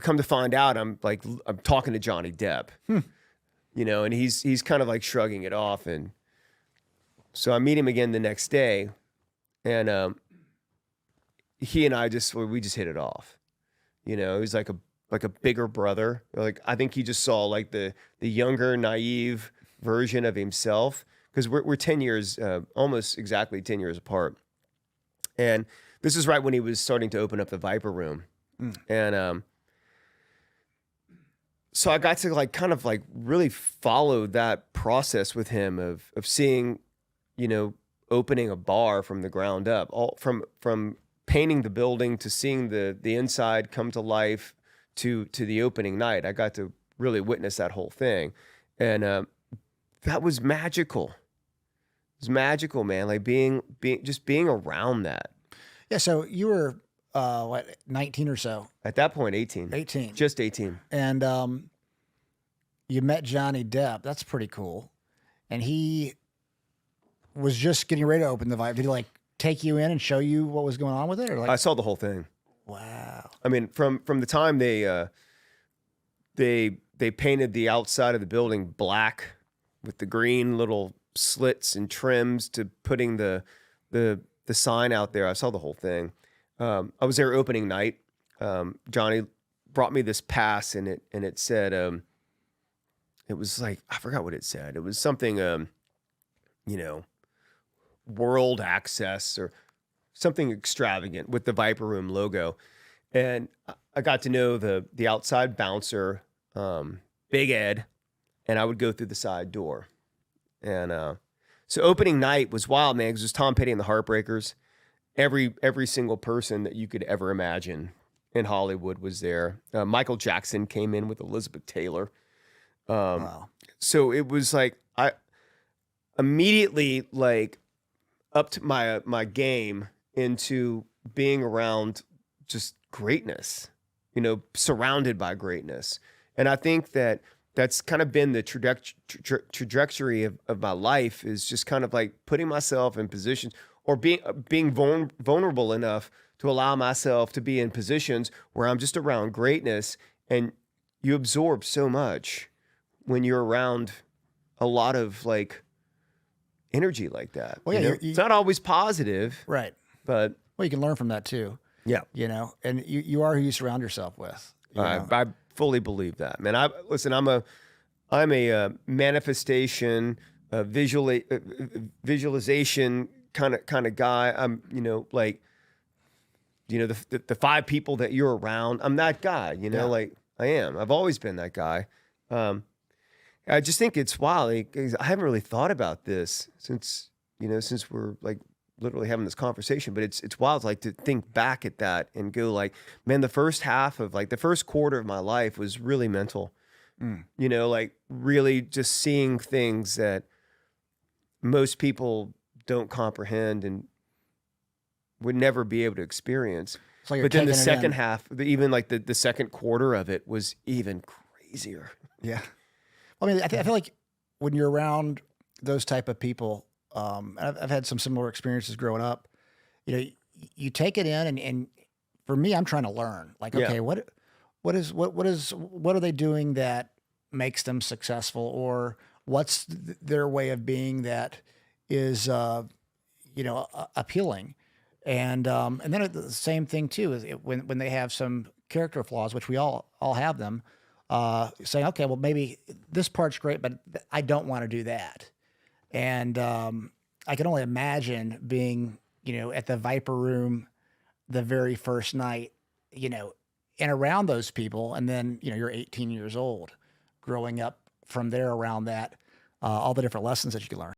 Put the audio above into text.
come to find out, I'm talking to Johnny Depp, and he's kind of like shrugging it off. And so I meet him again the next day, and he and I we just hit it off. He's like a bigger brother. Like, I think he just saw like the younger, naive version of himself, because we're 10 years, almost exactly 10 years apart. And this is right when he was starting to open up the Viper Room. And so I got to kind of really follow that process with him of seeing, opening a bar from the ground up, all from painting the building to seeing the inside come to life to the opening night. I got to really witness that whole thing. And that was magical. It was magical, man. Like being around that. Yeah. So you were, 19 or so? At that point, 18. 18. Just 18. And you met Johnny Depp. That's pretty cool. And he was just getting ready to open the Viper. Did he take you in and show you what was going on with it? Or I saw the whole thing. Wow. I mean, from the time they painted the outside of the building black with the green little slits and trims to putting the sign out there, I saw the whole thing. I was there opening night. Johnny brought me this pass, and it said, it was I forgot what it said. It was something, world access or something extravagant with the Viper Room logo. And I got to know the outside bouncer, Big Ed, and I would go through the side door. And so opening night was wild, man, because it was Tom Petty and the Heartbreakers. Every single person that you could ever imagine in Hollywood was there. Michael Jackson came in with Elizabeth Taylor. Wow. So it was I immediately upped my game into being around just greatness, surrounded by greatness. And I think that's kind of been the trajectory of my life, is just kind of putting myself in positions, or being vulnerable enough to allow myself to be in positions where I'm just around greatness. And you absorb so much when you're around a lot of energy like that. Well, yeah, it's not always positive, right? But you can learn from that too. Yeah, and you are who you surround yourself with. I fully believe that, man. I'm a manifestation, visualization kind of guy. I'm the 5 people that you're around. I'm that guy. I am. I've always been that guy. I just think it's wild. I haven't really thought about this since we're literally having this conversation, but it's wild to think back at that and go man, the first half of the first quarter of my life was really mental. Really just seeing things that most people don't comprehend and would never be able to experience. But then the second half, even the second quarter of it was even crazier. Yeah. I mean, I feel like when you're around those type of people, I've had some similar experiences growing up. You take it in, and for me, I'm trying to learn. Okay, what are they doing that makes them successful, or what's their way of being that is appealing, and then the same thing too is when they have some character flaws, which we all have them. Saying, okay, well, maybe this part's great, but I don't want to do that. And I can only imagine being, at the Viper Room the very first night, and around those people. And then, you're 18 years old, growing up from there around that, all the different lessons that you can learn.